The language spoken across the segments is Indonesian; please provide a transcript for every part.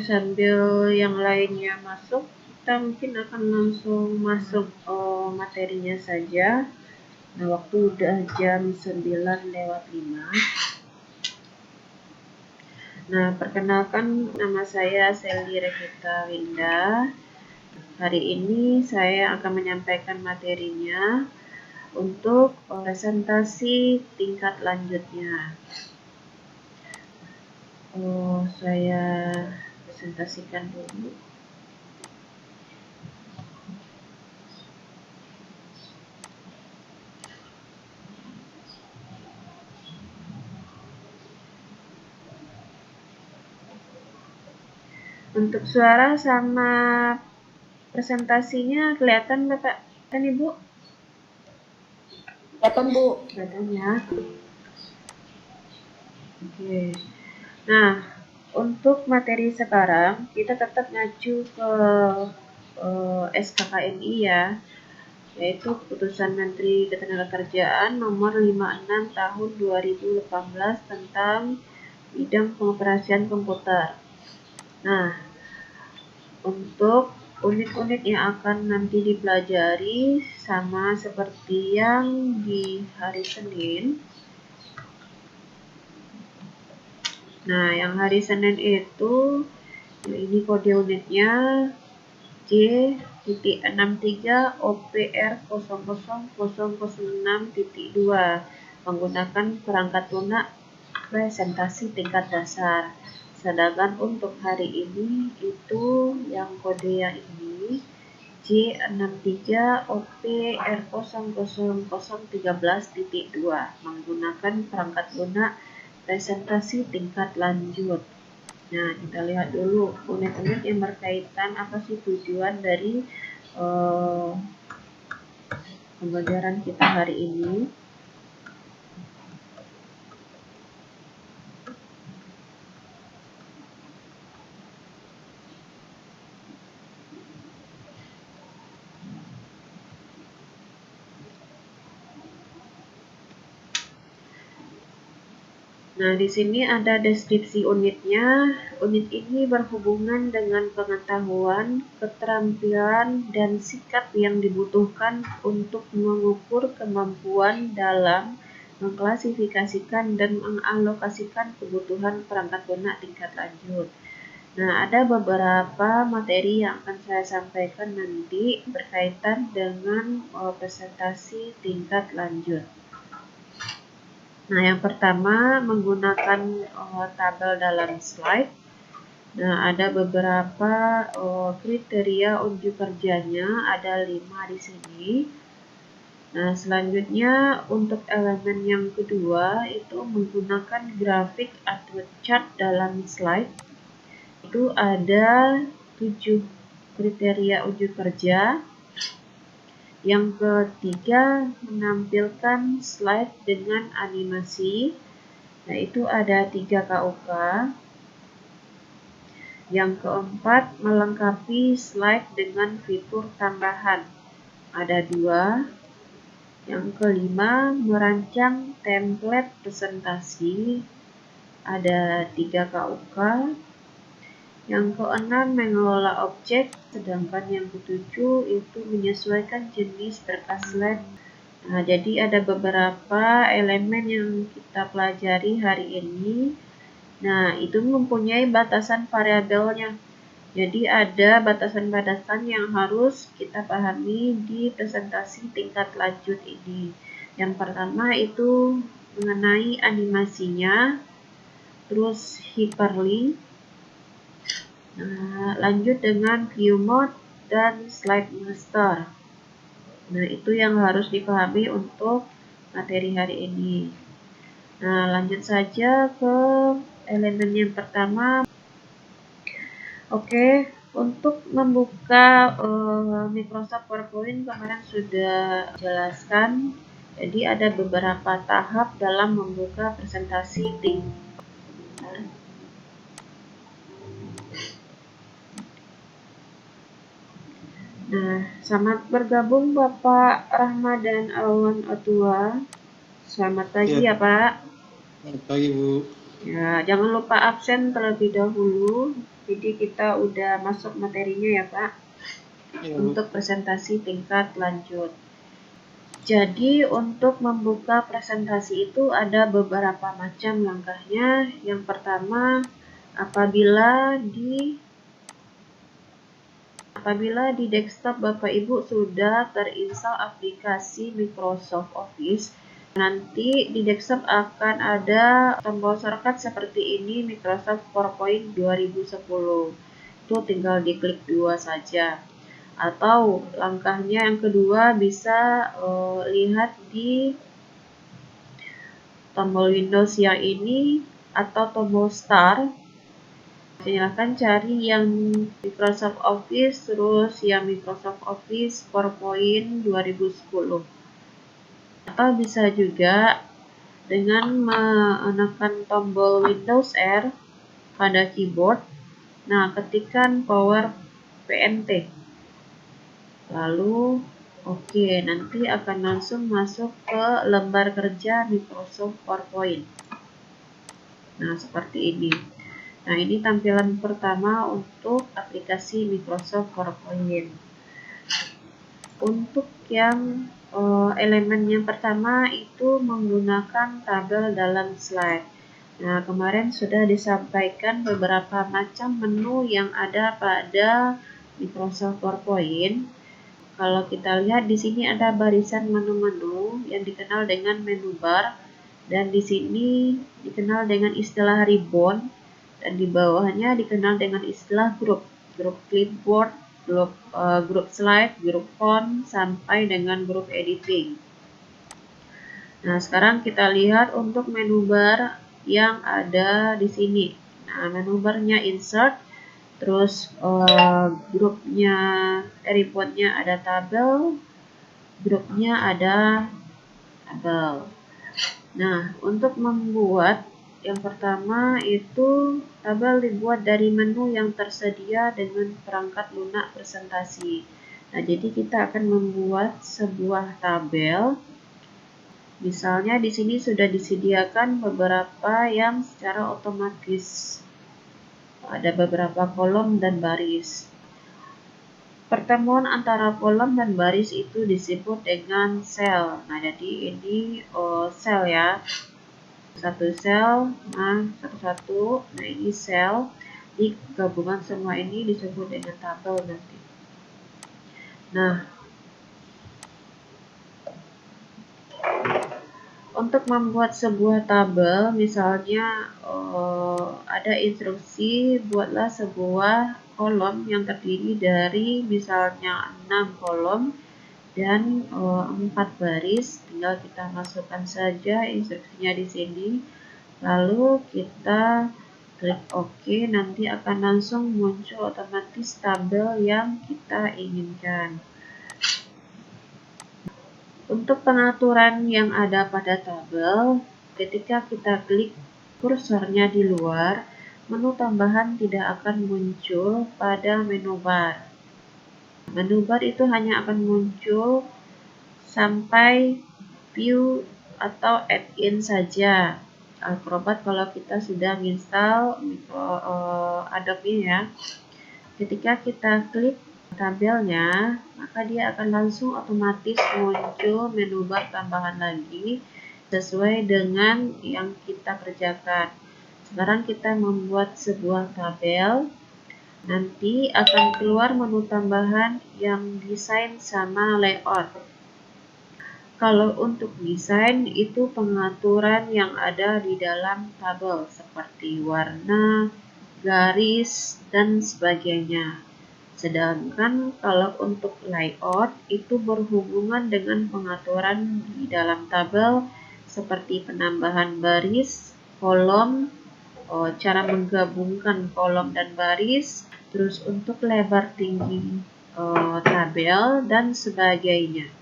sambil yang lainnya masuk, kita mungkin akan langsung masuk materinya saja. Nah, waktu udah jam 9:05. Nah, perkenalkan, nama saya Selly Revita Winda. Hari ini saya akan menyampaikan materinya untuk presentasi tingkat lanjutnya. Saya presentasikan dulu. Untuk suara sama presentasinya kelihatan Bapak dan Ibu? Kelihatan Bu. Kelihatan ya. Oke. Nah, untuk materi sekarang kita tetap ngacu ke SKKNI ya, yaitu Keputusan Menteri Ketenagakerjaan nomor 56 tahun 2018 tentang bidang pengoperasian komputer. Nah, untuk unit-unit yang akan nanti dipelajari sama seperti yang di hari Senin. Nah, yang hari Senin itu ini kode unitnya J.63 OPR 00006.2 menggunakan perangkat lunak presentasi tingkat dasar. Sedangkan untuk hari ini itu yang kode yang ini J63 OPR 00013.2 menggunakan perangkat lunak presentasi tingkat lanjut. Nah, kita lihat dulu unit-unit yang berkaitan apa sih tujuan dari pembelajaran kita hari ini. Nah, di sini ada deskripsi unitnya. Unit ini berhubungan dengan pengetahuan, keterampilan, dan sikap yang dibutuhkan untuk mengukur kemampuan dalam mengklasifikasikan dan mengalokasikan kebutuhan perangkat lunak tingkat lanjut. Nah, ada beberapa materi yang akan saya sampaikan nanti berkaitan dengan presentasi tingkat lanjut. Nah, yang pertama menggunakan tabel dalam slide. Nah, ada beberapa kriteria unjuk kerjanya, ada 5 di sini. Nah, selanjutnya untuk elemen yang kedua itu menggunakan grafik atau chart dalam slide. Itu ada 7 kriteria unjuk kerja. Yang ketiga, menampilkan slide dengan animasi. Nah, itu ada 3 KUK. Yang keempat, melengkapi slide dengan fitur tambahan. Ada 2. Yang kelima, merancang template presentasi. Ada 3 KUK. Yang keenam, mengelola objek. Sedangkan yang ketujuh itu menyesuaikan jenis berkas slide. Nah, jadi ada beberapa elemen yang kita pelajari hari ini. Nah, itu mempunyai batasan variabelnya. Jadi ada batasan-batasan yang harus kita pahami di presentasi tingkat lanjut ini. Yang pertama itu mengenai animasinya, terus hyperlink. Nah, lanjut dengan view mode dan slide master. Nah, itu yang harus dipahami untuk materi hari ini. Nah, lanjut saja ke elemen yang pertama. Oke, untuk membuka Microsoft PowerPoint kemarin sudah jelaskan. Jadi ada beberapa tahap dalam membuka presentasi tingkat. Nah, selamat bergabung Bapak Rahmadan Awan Otua. Selamat pagi ya Pak. Selamat pagi Bu. Ya, jangan lupa absen terlebih dahulu. Jadi kita udah masuk materinya ya Pak, untuk presentasi tingkat lanjut. Jadi untuk membuka presentasi itu ada beberapa macam langkahnya. Yang pertama, apabila di desktop Bapak Ibu sudah terinstall aplikasi Microsoft Office, nanti di desktop akan ada tombol shortcut seperti ini, Microsoft PowerPoint 2010. Itu tinggal diklik 2 saja. Atau langkahnya yang kedua bisa lihat di tombol Windows yang ini atau tombol Start. Silahkan cari yang Microsoft Office, terus yang Microsoft Office PowerPoint 2010. Atau bisa juga dengan menekan tombol Windows R pada keyboard. Nah, ketikkan Power PNT. Lalu oke, nanti akan langsung masuk ke lembar kerja Microsoft PowerPoint. Nah, seperti ini. Nah, ini tampilan pertama untuk aplikasi Microsoft PowerPoint. Untuk yang elemen yang pertama itu menggunakan tabel dalam slide. Nah, kemarin sudah disampaikan beberapa macam menu yang ada pada Microsoft PowerPoint. Kalau kita lihat di sini ada barisan menu-menu yang dikenal dengan menu bar, dan di sini dikenal dengan istilah ribbon, dan di bawahnya dikenal dengan istilah grup clipboard, grup slide, grup font, sampai dengan grup editing. Nah, sekarang kita lihat untuk menu bar yang ada di sini. Nah, menu barnya insert. Terus grupnya ribbonnya ada tabel, grupnya ada tabel. Nah, untuk membuat yang pertama itu tabel dibuat dari menu yang tersedia dengan perangkat lunak presentasi. Nah, jadi kita akan membuat sebuah tabel. Misalnya di sini sudah disediakan beberapa yang secara otomatis. Ada beberapa kolom dan baris. Pertemuan antara kolom dan baris itu disebut dengan sel. Nah, jadi ini sel ya. Satu sel, nah satu-satu. Nah, ini sel. Di gabungan semua ini disebut dengan tabel nanti. Nah, untuk membuat sebuah tabel, misalnya ada instruksi buatlah sebuah kolom yang terdiri dari misalnya 6 kolom dan 4 baris. Tinggal kita masukkan saja instruksinya di sini. Lalu kita klik OK, nanti akan langsung muncul otomatis tabel yang kita inginkan. Untuk pengaturan yang ada pada tabel, ketika kita klik kursornya di luar, menu tambahan tidak akan muncul pada menu bar. Menu bar itu hanya akan muncul sampai view atau add-in saja. Acrobat kalau kita sudah menginstal Adobe ya. Ketika kita klik tabelnya, maka dia akan langsung otomatis muncul menu bar tambahan lagi sesuai dengan yang kita kerjakan. Sekarang kita membuat sebuah tabel, nanti akan keluar menu tambahan yang desain sama layout. Kalau untuk desain itu pengaturan yang ada di dalam tabel seperti warna, garis, dan sebagainya. Sedangkan kalau untuk layout itu berhubungan dengan pengaturan di dalam tabel seperti penambahan baris, kolom, cara menggabungkan kolom dan baris, terus untuk lebar tinggi tabel dan sebagainya.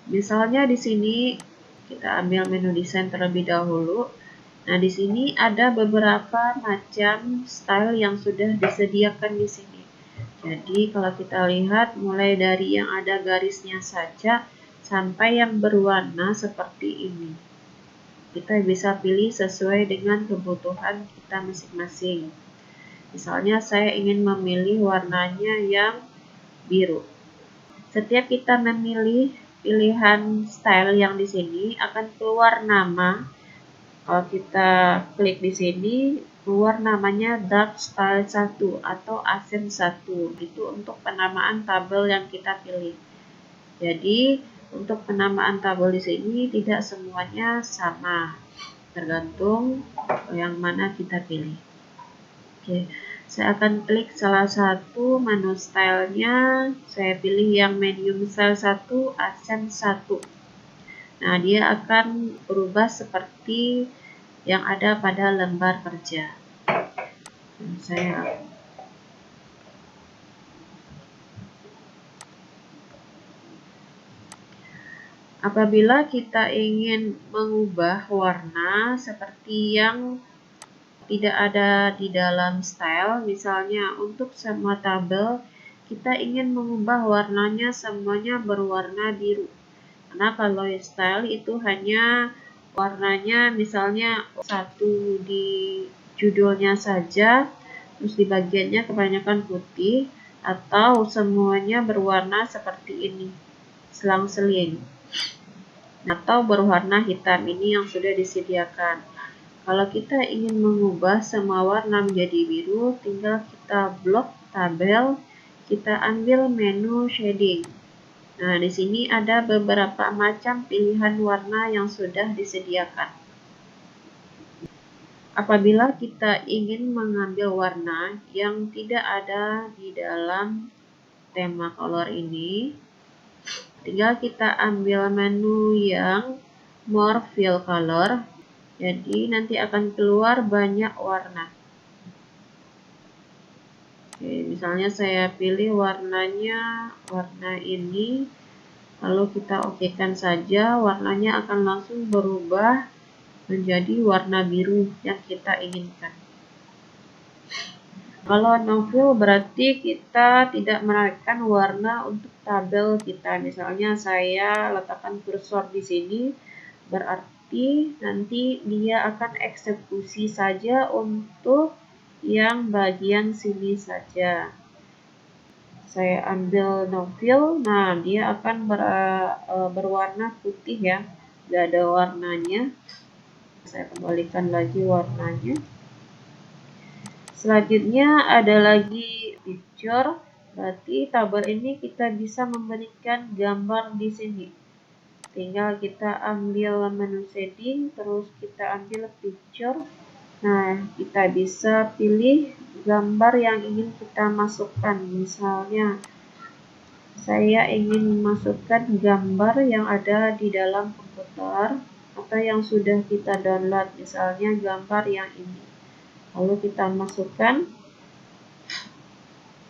Misalnya di sini kita ambil menu desain terlebih dahulu. Nah, di sini ada beberapa macam style yang sudah disediakan di sini. Jadi, kalau kita lihat mulai dari yang ada garisnya saja sampai yang berwarna seperti ini. Kita bisa pilih sesuai dengan kebutuhan kita masing-masing. Misalnya saya ingin memilih warnanya yang biru. Setiap kita memilih pilihan style yang di sini akan keluar nama. Kalau kita klik di sini, keluar namanya Dark Style 1 atau Accent 1. Itu untuk penamaan tabel yang kita pilih. Jadi, untuk penamaan tabel di sini tidak semuanya sama, tergantung yang mana kita pilih. Oke, saya akan klik salah satu menu stylenya. Saya pilih yang medium style 1, accent 1. Nah, dia akan berubah seperti yang ada pada lembar kerja. Apabila kita ingin mengubah warna seperti yang tidak ada di dalam style, misalnya untuk semua tabel kita ingin mengubah warnanya semuanya berwarna biru. Karena kalau style itu hanya warnanya misalnya satu di judulnya saja, terus di bagiannya kebanyakan putih, atau semuanya berwarna seperti ini, selang-seling, atau berwarna hitam, ini yang sudah disediakan. Kalau kita ingin mengubah semua warna menjadi biru, tinggal kita blok tabel, kita ambil menu shading. Nah, di sini ada beberapa macam pilihan warna yang sudah disediakan. Apabila kita ingin mengambil warna yang tidak ada di dalam tema color ini, tinggal kita ambil menu yang more fill color. Jadi nanti akan keluar banyak warna. Oke, misalnya saya pilih warnanya warna ini, lalu kita okekan saja, warnanya akan langsung berubah menjadi warna biru yang kita inginkan. Kalau no fill berarti kita tidak menaikkan warna untuk tabel kita. Misalnya saya letakkan kursor di sini, berarti nanti dia akan eksekusi saja untuk yang bagian sini saja. Saya ambil no fill, nah dia akan berwarna putih ya, tidak ada warnanya. Saya kembalikan lagi warnanya. Selanjutnya ada lagi picture, berarti tabel ini kita bisa memberikan gambar di sini. Tinggal kita ambil menu shading, terus kita ambil picture. Nah, kita bisa pilih gambar yang ingin kita masukkan. Misalnya, saya ingin masukkan gambar yang ada di dalam komputer atau yang sudah kita download. Misalnya gambar yang ini. Lalu kita masukkan.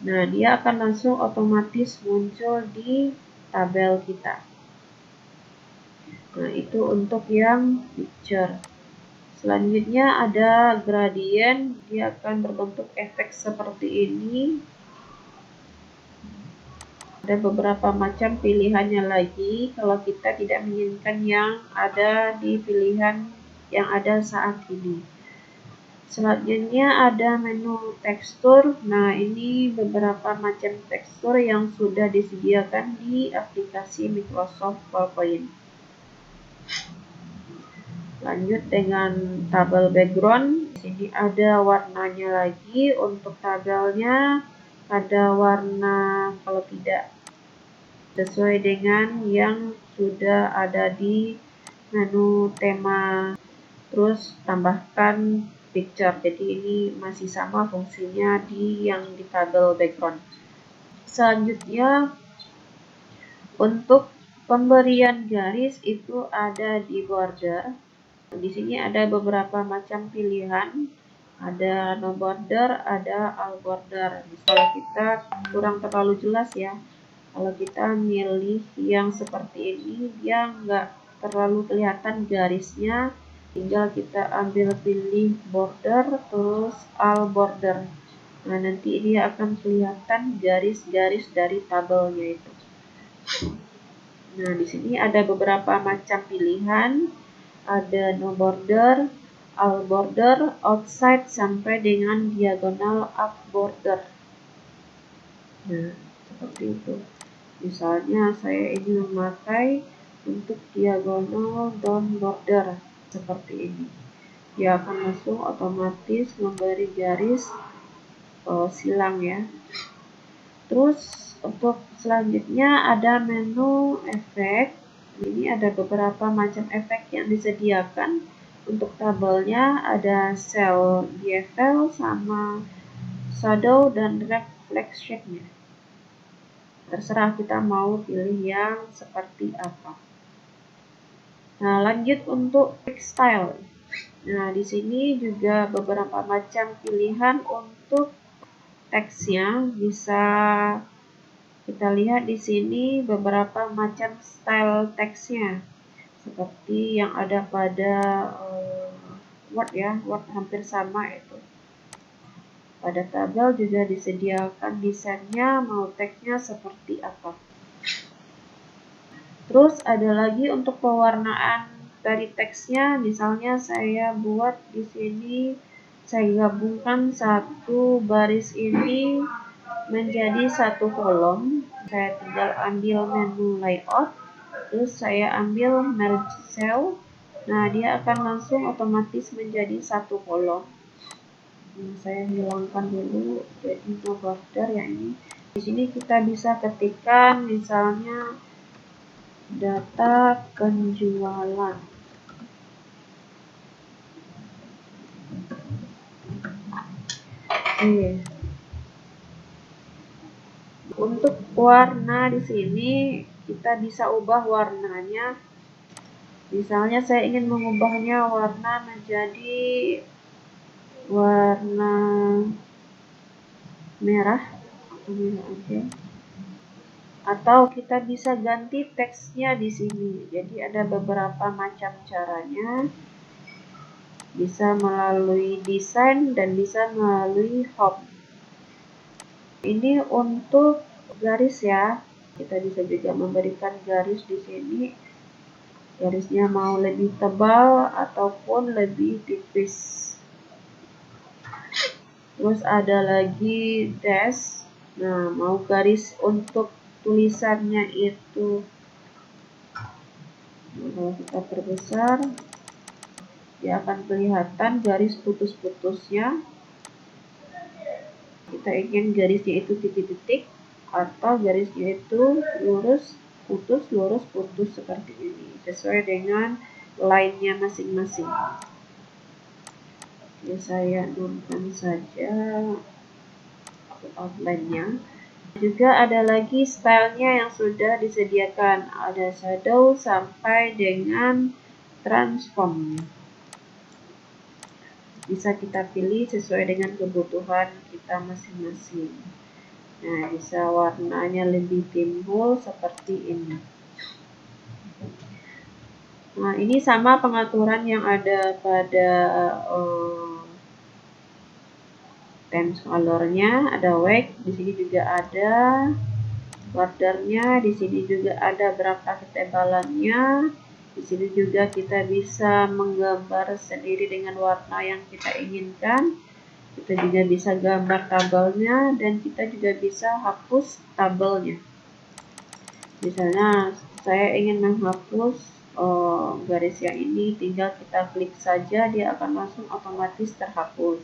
Nah, dia akan langsung otomatis muncul di tabel kita. Nah, itu untuk yang picture. Selanjutnya ada gradient, dia akan berbentuk efek seperti ini. Ada beberapa macam pilihannya lagi kalau kita tidak menginginkan yang ada di pilihan yang ada saat ini. Selanjutnya ada menu tekstur. Nah, ini beberapa macam tekstur yang sudah disediakan di aplikasi Microsoft PowerPoint. Lanjut dengan tabel background. Di sini ada warnanya lagi. Untuk tabelnya ada warna kalau tidak sesuai dengan yang sudah ada di menu tema. Terus tambahkan picture. Jadi ini masih sama fungsinya yang di tabel background. Selanjutnya untuk pemberian garis itu ada di border. Di sini ada beberapa macam pilihan, ada no border, ada all border. Kalau kita kurang terlalu jelas ya, kalau kita milih yang seperti ini, dia nggak terlalu kelihatan garisnya, tinggal kita ambil pilih border, terus all border. Nah, nanti dia akan kelihatan garis-garis dari tabelnya itu. Nah, di sini ada beberapa macam pilihan. Ada no border, all border outside sampai dengan diagonal up border. Nah, seperti itu. Misalnya saya ingin memakai untuk diagonal down border seperti ini. Dia akan langsung otomatis memberi garis silang ya. Terus untuk selanjutnya ada menu efek. Ini ada beberapa macam efek yang disediakan. Untuk tabelnya ada cell bevel sama shadow dan reflection-nya. Terserah kita mau pilih yang seperti apa. Nah, lanjut untuk style. Nah, di sini juga beberapa macam pilihan untuk teksnya. Bisa kita lihat di sini beberapa macam style teksnya, seperti yang ada pada Word ya, Word hampir sama itu. Pada tabel juga disediakan desainnya, mau teksnya seperti apa. Terus ada lagi untuk pewarnaan dari teksnya, misalnya saya buat di sini, saya gabungkan satu baris ini menjadi satu kolom. Saya tinggal ambil menu layout, terus saya ambil merge cell. Nah, dia akan langsung otomatis menjadi satu kolom. Nah, saya hilangkan dulu jadi no border ya ini. Di sini kita bisa ketikkan misalnya data penjualan. Oke. Untuk warna di sini kita bisa ubah warnanya. Misalnya saya ingin mengubahnya warna menjadi warna merah atau merah aja. Atau kita bisa ganti teksnya di sini. Jadi ada beberapa macam caranya. Bisa melalui desain dan bisa melalui home. Ini untuk garis ya. Kita bisa juga memberikan garis di sini. Garisnya mau lebih tebal ataupun lebih tipis. Terus ada lagi dash. Nah, mau garis untuk tulisannya itu, kalau kita perbesar, dia akan kelihatan garis putus-putusnya. Kita ingin garisnya itu titik-titik atau garisnya itu lurus putus seperti ini, sesuai dengan line-nya masing-masing. Oke, saya nonton saja outline-nya. Juga ada lagi stylenya yang sudah disediakan, ada shadow sampai dengan transform. Bisa kita pilih sesuai dengan kebutuhan kita masing-masing. Nah, bisa warnanya lebih timbul seperti ini. Nah, ini sama pengaturan yang ada pada themes color-nya, ada weight, di sini juga ada bordernya, di sini juga ada berapa ketebalannya. Di sini juga kita bisa menggambar sendiri dengan warna yang kita inginkan. Kita juga bisa gambar tabelnya dan kita juga bisa hapus tabelnya. Misalnya saya ingin menghapus garis yang ini, tinggal kita klik saja, dia akan langsung otomatis terhapus.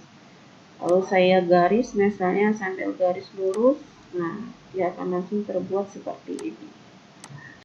Lalu saya garis misalnya sambil garis lurus, nah dia akan langsung terbuat seperti ini.